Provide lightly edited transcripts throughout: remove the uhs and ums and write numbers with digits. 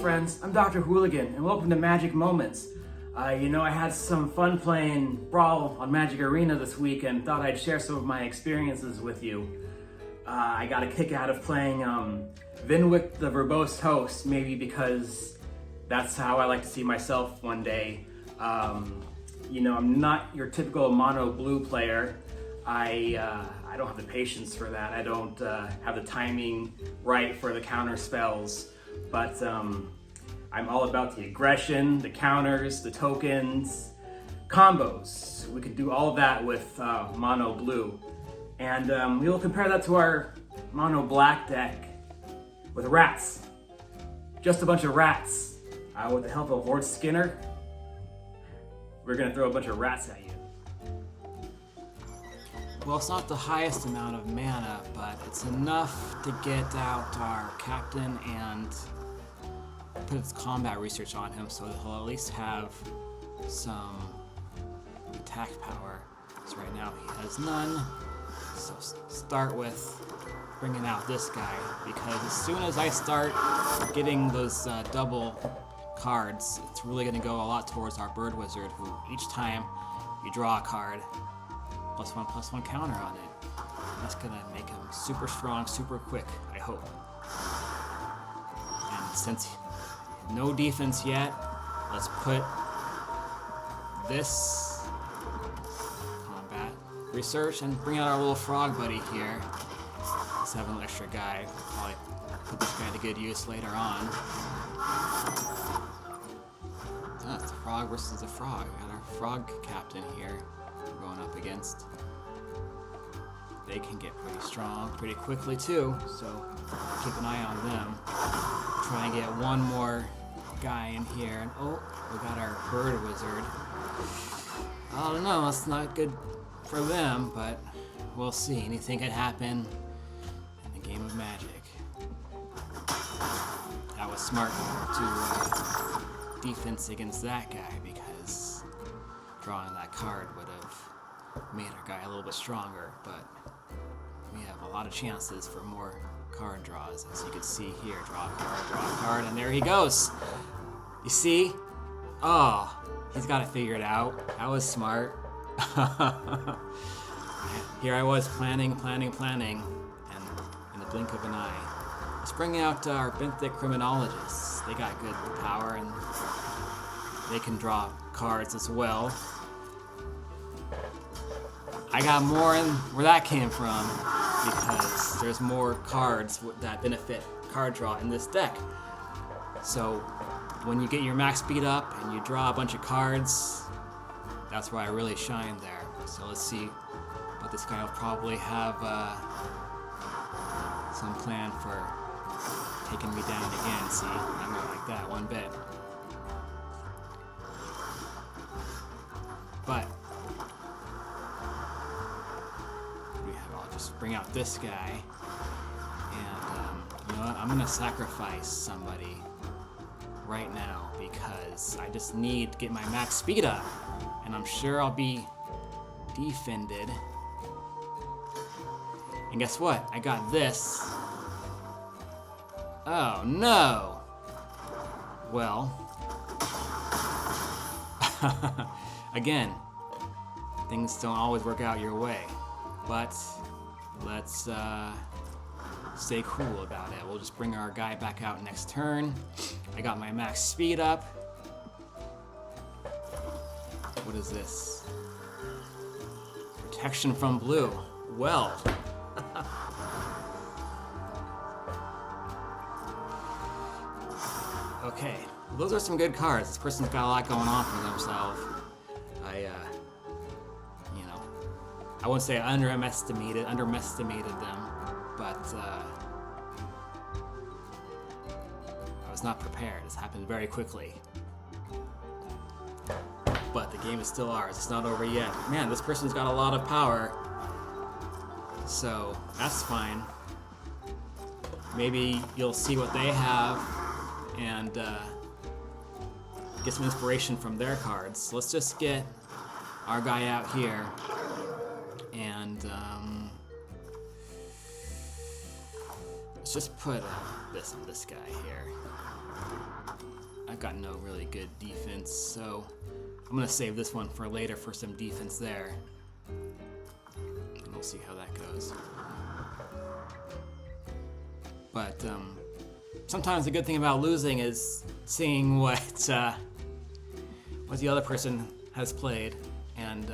friends, I'm Dr. Hooligan, and welcome to Magic Moments. I had some fun playing Brawl on Magic Arena this week and thought I'd share some of my experiences with you. I got a kick out of playing Vnwxt the Verbose host, maybe because that's how I like to see myself one day. I'm not your typical mono blue player. I don't have the patience for that. I don't have the timing right for the counter spells, but I'm all about the aggression, the counters, the tokens, combos. We could do all of that with mono blue. And we will compare that to our mono black deck with rats. Just a bunch of rats. With the help of Lord Skitter, we're gonna throw a bunch of rats at you. Well, it's not the highest amount of mana, but it's enough to get out our captain and put its combat research on him so that he'll at least have some attack power. So right now he has none. So start with bringing out this guy, because as soon as I start getting those double cards, it's really going to go a lot towards our bird wizard, who each time you draw a card, +1/+1 counter on it. That's going to make him super strong, super quick, I hope. And since no defense yet, let's put this combat research and bring out our little frog buddy here. Let's have an extra guy. Probably put this guy to good use later on. It's a frog versus a frog. We got our frog captain here we're going up against. They can get pretty strong pretty quickly too, so keep an eye on them. Try and get one more guy in here. And oh, we got our bird wizard. I don't know, that's not good for them, but we'll see. Anything could happen in the game of Magic. That was smart to defense against that guy, because drawing that card would have made our guy a little bit stronger, but we have a lot of chances for more card draws, as you can see here. Draw a card, and there he goes. You see? Oh, he's got it figured out. That was smart. Here I was planning, and in the blink of an eye. Let's bring out our Benthic Criminologists. They got good power, and they can draw cards as well. I got more in where that came from, because there's more cards that benefit card draw in this deck. So when you get your max speed up and you draw a bunch of cards, that's where I really shine there. So let's see, but this guy will probably have some plan for taking me down again. See, I'm not like that one bit. But I'll just bring out this guy, and you know what? I'm gonna sacrifice somebody right now, because I just need to get my max speed up, and I'm sure I'll be defended. And guess what? I got this. Oh no! Well, again, things don't always work out your way, but let's stay cool about it. We'll just bring our guy back out next turn. I got my max speed up. What is this? Protection from blue. Well. Okay, those are some good cards. This person's got a lot going on for themselves. I wouldn't say I underestimated them, but I was not prepared. This happened very quickly. But the game is still ours. It's not over yet. Man, this person's got a lot of power, so that's fine. Maybe you'll see what they have and get some inspiration from their cards. Let's just get our guy out here, and let's just put this guy here. I've got no really good defense, so I'm gonna save this one for later for some defense there. And we'll see how that goes. But sometimes the good thing about losing is seeing what the other person has played and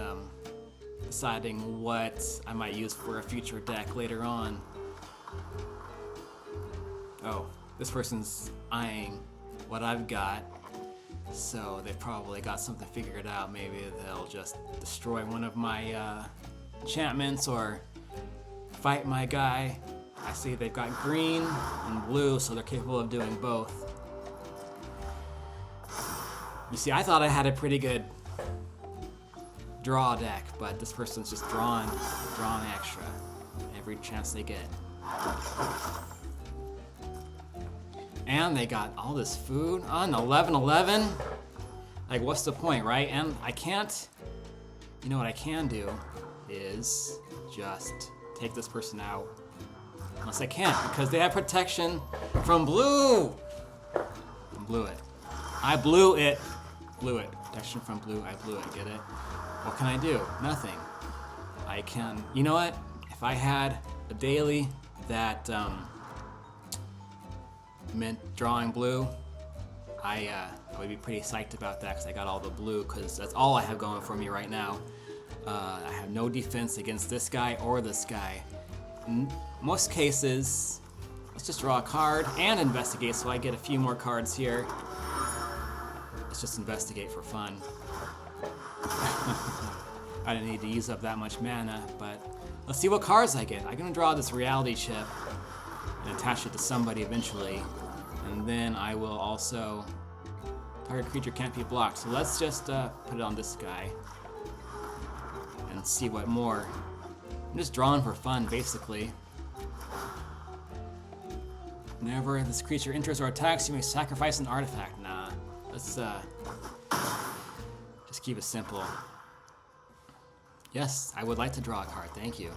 deciding what I might use for a future deck later on. Oh, this person's eyeing what I've got, so they've probably got something figured out. Maybe they'll just destroy one of my enchantments or fight my guy. I see they've got green and blue, so they're capable of doing both. You see, I thought I had a pretty good draw deck, but this person's just drawing extra every chance they get. And they got all this food on 11-11. Like, what's the point, right? And I can't, you know what I can do is just take this person out. Unless I can't, because they have protection from blue. I blew it. I blew it. Blew it. Protection from blue. I blew it. Get it? What can I do? Nothing. I can. You know what? If I had a daily that meant drawing blue, I would be pretty psyched about that because I got all the blue. Because that's all I have going for me right now. I have no defense against this guy or this guy. Most cases, let's just draw a card and investigate so I get a few more cards here. Let's just investigate for fun. I didn't need to use up that much mana, but let's see what cards I get. I'm gonna draw this reality chip and attach it to somebody eventually, and then I will also, target creature can't be blocked. So let's just put it on this guy and see what more. I'm just drawing for fun, basically. Whenever this creature enters or attacks, you may sacrifice an artifact. Nah, let's just keep it simple. Yes, I would like to draw a card, thank you.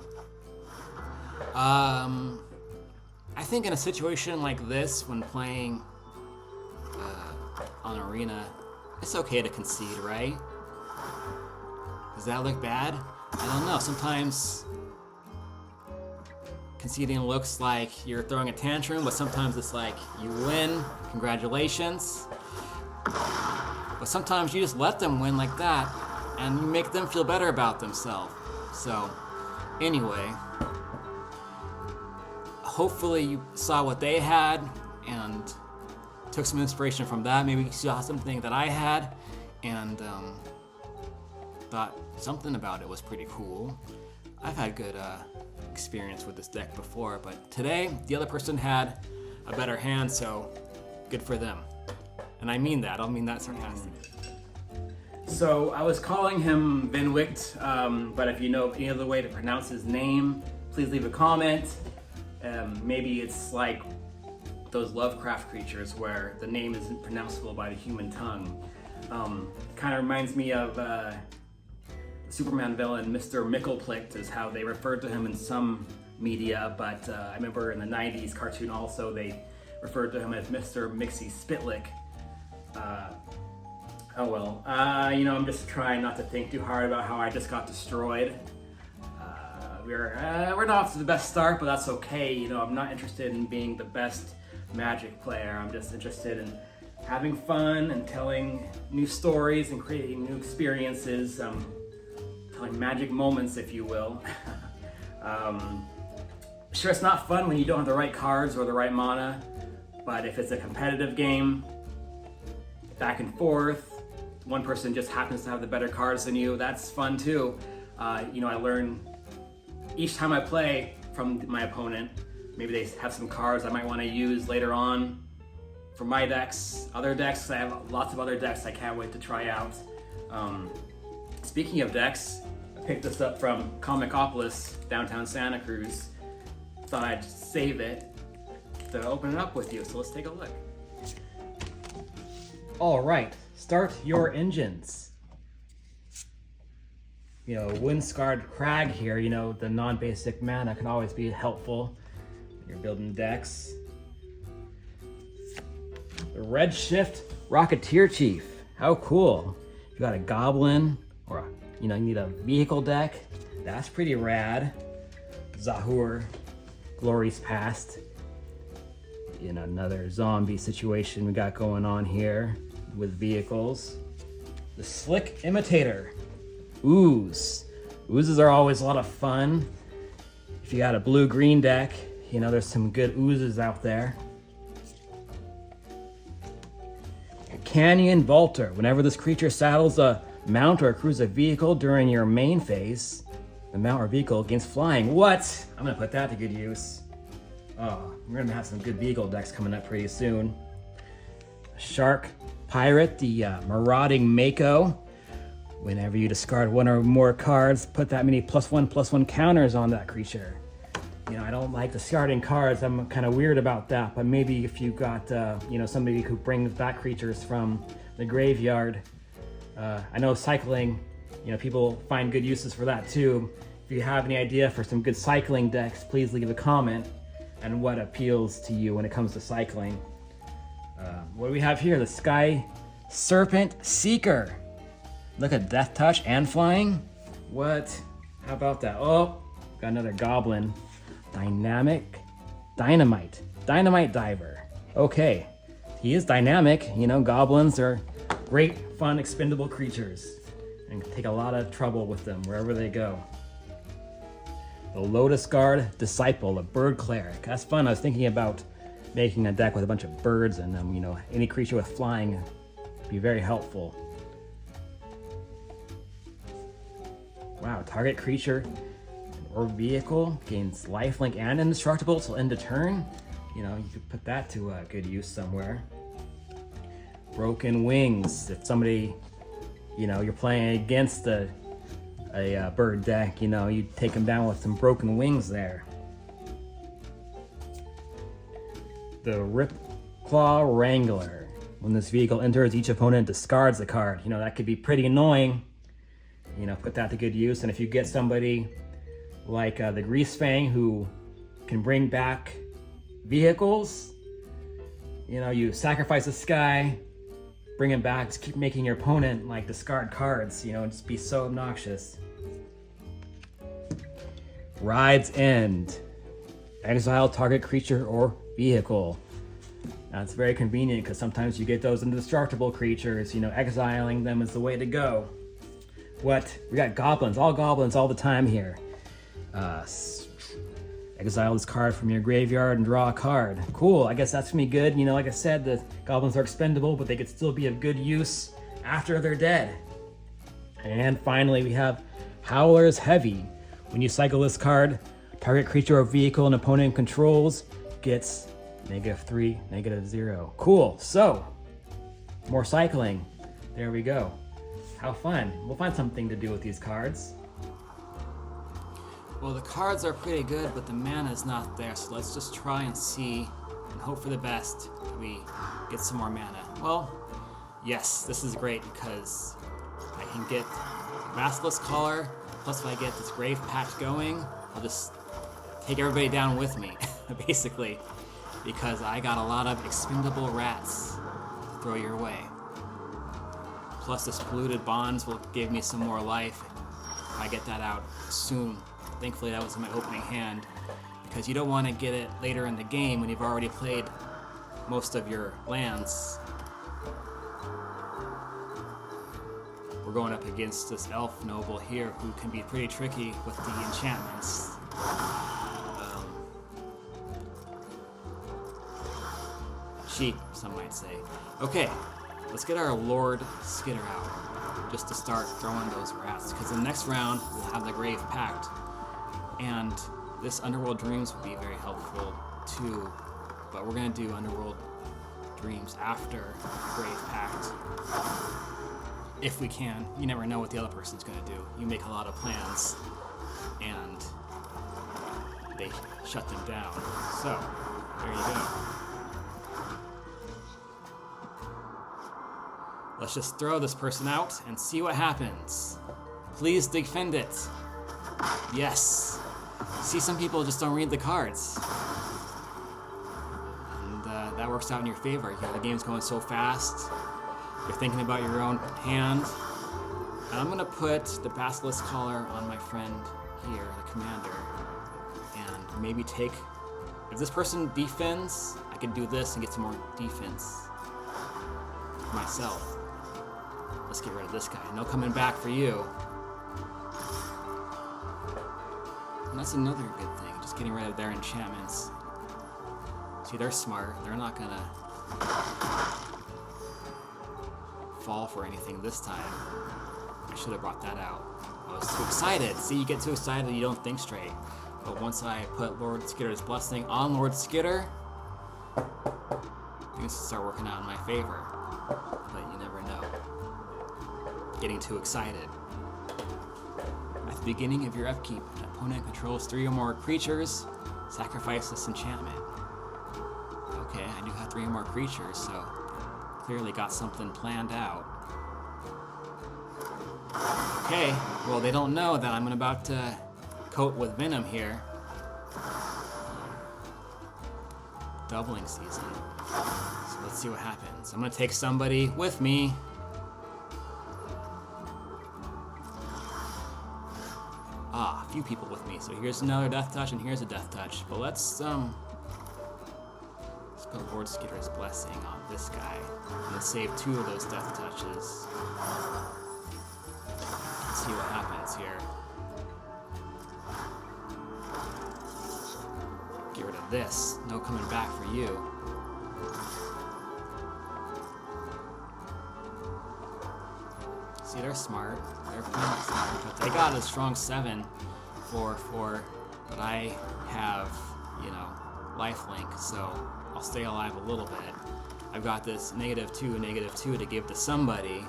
I think in a situation like this, when playing on Arena, it's okay to concede, right? Does that look bad? I don't know, sometimes conceding looks like you're throwing a tantrum, but sometimes it's like you win, congratulations. But sometimes you just let them win like that, and you make them feel better about themselves. So, anyway, hopefully you saw what they had and took some inspiration from that. Maybe you saw something that I had and thought something about it was pretty cool. I've had good experience with this deck before, but today the other person had a better hand, so good for them. And I mean that, I don't mean that sarcastically. So I was calling him Vnwxt, but if you know any other way to pronounce his name, please leave a comment. Maybe it's like those Lovecraft creatures where the name isn't pronounceable by the human tongue. Kind of reminds me of the Superman villain, Mr. Mickelplicht is how they referred to him in some media, but I remember in the 90s cartoon also they referred to him as Mr. Mixie Spitlick. Oh well, you know, I'm just trying not to think too hard about how I just got destroyed. We're not off to the best start, but that's okay. You know, I'm not interested in being the best Magic player. I'm just interested in having fun and telling new stories and creating new experiences, telling magic moments, if you will. Sure, it's not fun when you don't have the right cards or the right mana, but if it's a competitive game, back and forth, one person just happens to have the better cards than you, that's fun too. You know, I learn each time I play from my opponent. Maybe they have some cards I might want to use later on for my decks, other decks. I have lots of other decks I can't wait to try out. Speaking of decks, I picked this up from Comicopolis, downtown Santa Cruz. Thought I'd save it to open it up with you, so let's take a look. All right, start your engines. You know, Windscarred Crag here, you know, the non-basic mana can always be helpful when you're building decks. The Redshift Rocketeer Chief. How cool. If you got a goblin or you need a vehicle deck, that's pretty rad. Zahur, Glory's Past. Another zombie situation we got going on here with vehicles. The Slick Imitator. Ooze. Oozes are always a lot of fun. If you got a blue-green deck, there's some good oozes out there. A Canyon Vaulter. Whenever this creature saddles a mount or accrues a vehicle during your main phase, the mount or vehicle gains flying. What? I'm gonna put that to good use. Oh, we're gonna have some good vehicle decks coming up pretty soon. Shark Pirate, the marauding Mako. Whenever you discard one or more cards, put that many +1/+1 counters on that creature. I don't like discarding cards. I'm kind of weird about that. But maybe if you got, somebody who brings back creatures from the graveyard. I know cycling, people find good uses for that too. If you have any idea for some good cycling decks, please leave a comment and what appeals to you when it comes to cycling. What do we have here? The Sky Serpent Seeker. Look at Death Touch and flying. What? How about that? Oh, got another goblin. Dynamite Diver. Okay, he is dynamic. Goblins are great, fun, expendable creatures and take a lot of trouble with them wherever they go. The Lotus Guard Disciple, a bird cleric. That's fun. I was thinking about making a deck with a bunch of birds in them. Any creature with flying would be very helpful. Wow, target creature or vehicle gains lifelink and indestructible till end of turn. You could put that to good use somewhere. Broken Wings. If somebody, you're playing against a bird deck, you take them down with some Broken Wings there. The Ripclaw Wrangler. When this vehicle enters, each opponent discards a card. That could be pretty annoying. Put that to good use. And if you get somebody like the Greasefang who can bring back vehicles, you sacrifice this guy, bring him back, just keep making your opponent discard cards, just be so obnoxious. Ride's End. Exile target creature or vehicle. That's very convenient because sometimes you get those indestructible creatures, exiling them is the way to go. What? We got goblins all the time here. Exile this card from your graveyard and draw a card. Cool, I guess that's gonna be good. Like I said, the goblins are expendable, but they could still be of good use after they're dead. And finally, we have Howler's Heavy. When you cycle this card, target creature or vehicle an opponent controls gets -3, -0. Cool, so more cycling. There we go. How fun. We'll find something to do with these cards. Well, the cards are pretty good, but the mana is not there, so let's just try and see and hope for the best that we get some more mana. Well, yes, this is great because I can get Maskless Collar, plus if I get this Grave Pact going, I'll just take everybody down with me, basically, because I got a lot of expendable rats to throw your way. Plus this Polluted Bonds will give me some more life if I get that out soon. Thankfully that was in my opening hand, because you don't want to get it later in the game when you've already played most of your lands. We're going up against this Elf Noble here who can be pretty tricky with the enchantments. Cheap, some might say. Okay, let's get our Lord Skitter out, just to start throwing those rats, because in the next round we'll have the Grave Pact, and this Underworld Dreams would be very helpful too, but we're going to do Underworld Dreams after Grave Pact, if we can. You never know what the other person's going to do. You make a lot of plans, and they shut them down. So, there you go. Let's just throw this person out and see what happens. Please defend it. Yes. See, some people just don't read the cards. And that works out in your favor. The game's going so fast. You're thinking about your own hand. And I'm gonna put the Basilisk Collar on my friend here, the commander, and maybe take. If this person defends, I can do this and get some more defense for myself. Let's get rid of this guy. No coming back for you. And that's another good thing, just getting rid of their enchantments. See, they're smart. They're not gonna fall for anything this time. I should have brought that out. I was too excited. See, you get too excited, you don't think straight. But once I put Lord Skitter's Blessing on Lord Skitter, things start working out in my favor. But you never know. Getting too excited. At the beginning of your upkeep, an opponent controls 3 or more creatures. Sacrifice this enchantment. Okay, I do have 3 or more creatures, so clearly got something planned out. Okay, well they don't know that I'm about to coat with venom here. Doubling season. So let's see what happens. I'm gonna take somebody with me. Ah, a few people with me. So here's another death touch and here's a death touch. But let's put Lord Skitter's Blessing on this guy. And let's save 2 of those death touches. Let's see what happens here. Get rid of this. No coming back for you. See, they're smart. They're pretty smart, but they got a strong 7 for, but I have, you know, lifelink, so I'll stay alive a little bit. I've got this -2 to give to somebody.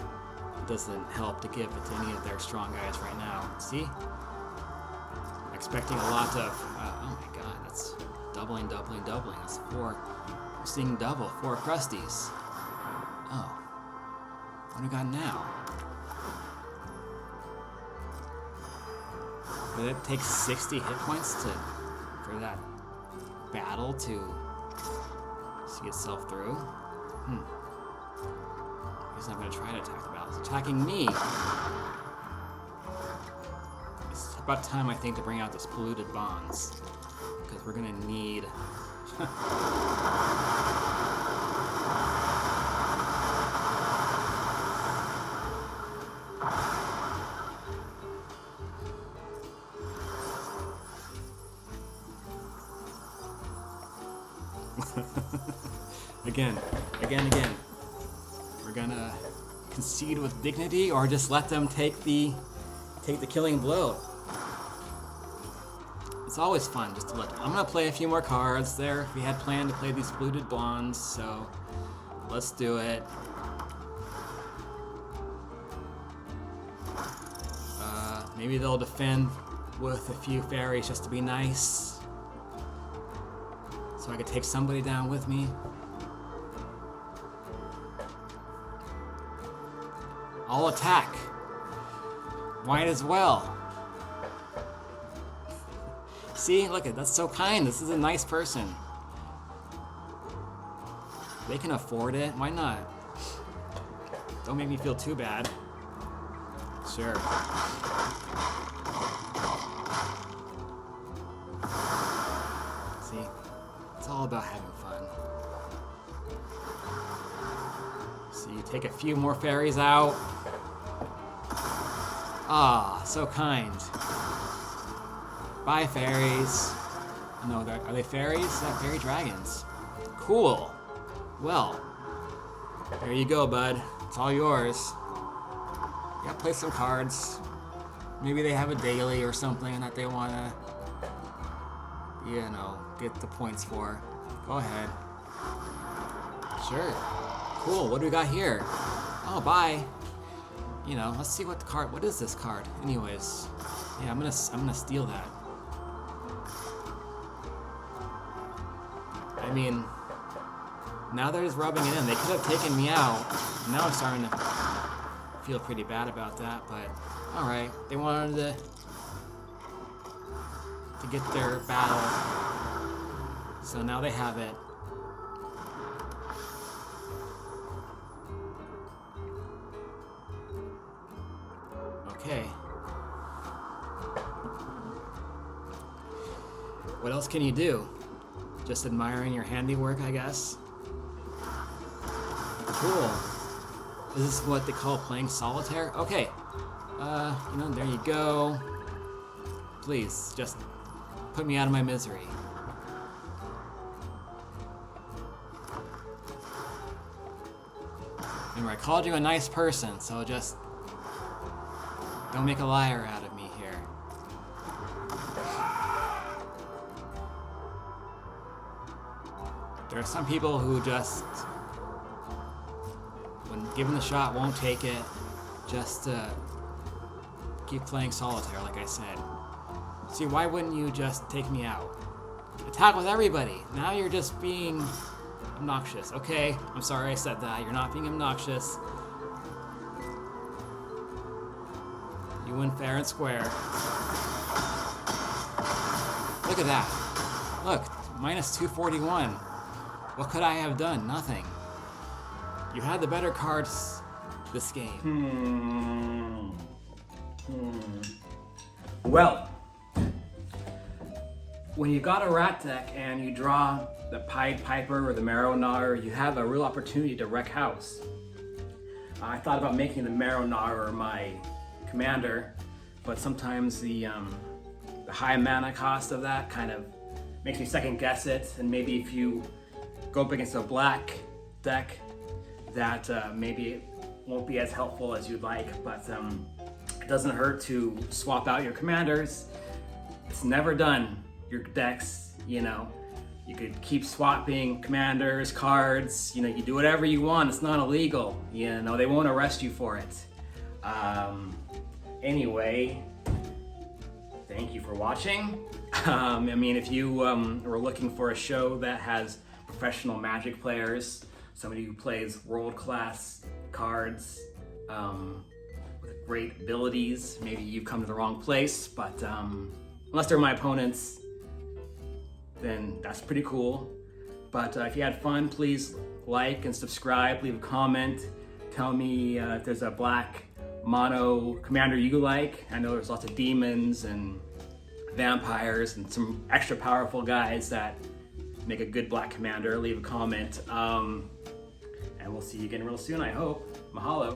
It doesn't help to give it to any of their strong guys right now. See? I'm expecting a lot of, oh my god, that's doubling. That's 4. I'm seeing double, 4 crusties. Oh. What do we got now? But it takes 60 hit points for that battle to see itself through. He's not going to try to attack the battle. He's attacking me. It's about time, I think, to bring out this polluted bonds, because we're going to need. Again. We're gonna concede with dignity, or just let them take the killing blow. It's always fun just to let them. I'm gonna play a few more cards there. We had planned to play these polluted bonds, so let's do it. Maybe they'll defend with a few fairies just to be nice, so I could take somebody down with me. I'll attack. Might as well. See, look at that's so kind. This is a nice person. They can afford it. Why not? Don't make me feel too bad. Sure. See, it's all about having fun. So you take a few more fairies out. Ah, so kind. Bye, fairies. No, are they fairies? They're fairy dragons. Cool. Well, there you go, bud. It's all yours. You gotta play some cards. Maybe they have a daily or something that they wanna, you know, get the points for. Go ahead. Sure. Cool. What do we got here? Oh, bye. You know, let's see what the card. What is this card? Anyways, yeah, I'm gonna steal that. I mean, now they're just rubbing it in. They could have taken me out. Now I'm starting to feel pretty bad about that. But all right, they wanted to get their battle, so now they have it. else can you do? Just admiring your handiwork, I guess? Cool. Is this what they call playing solitaire? Okay. There you go. Please, just put me out of my misery. Remember, I called you a nice person, so just don't make a liar out of me here. There are some people who just, when given the shot, won't take it. Just keep playing solitaire, like I said. See, why wouldn't you just take me out? Attack with everybody. Now you're just being obnoxious. Okay, I'm sorry I said that. You're not being obnoxious. You win fair and square. Look at that. Look, minus 241. What could I have done? Nothing. You had the better cards this game. Well, when you got a rat deck and you draw the Pied Piper or the Marrow Gnawer, you have a real opportunity to wreck house. I thought about making the Marrow Gnawer my commander, but sometimes the high mana cost of that kind of makes me second guess it, and maybe if you go up against a black deck, that maybe it won't be as helpful as you'd like, but it doesn't hurt to swap out your commanders. It's never done. Your decks, you could keep swapping commanders, cards, you do whatever you want. It's not illegal, they won't arrest you for it. Anyway, thank you for watching. If you were looking for a show that has professional Magic players, somebody who plays world-class cards with great abilities, maybe you've come to the wrong place, but unless they're my opponents, then that's pretty cool. But if you had fun, please like and subscribe, leave a comment, tell me if there's a black mono commander you like. I know there's lots of demons and vampires and some extra powerful guys that make a good black commander. Leave a comment, and we'll see you again real soon, I hope. Mahalo.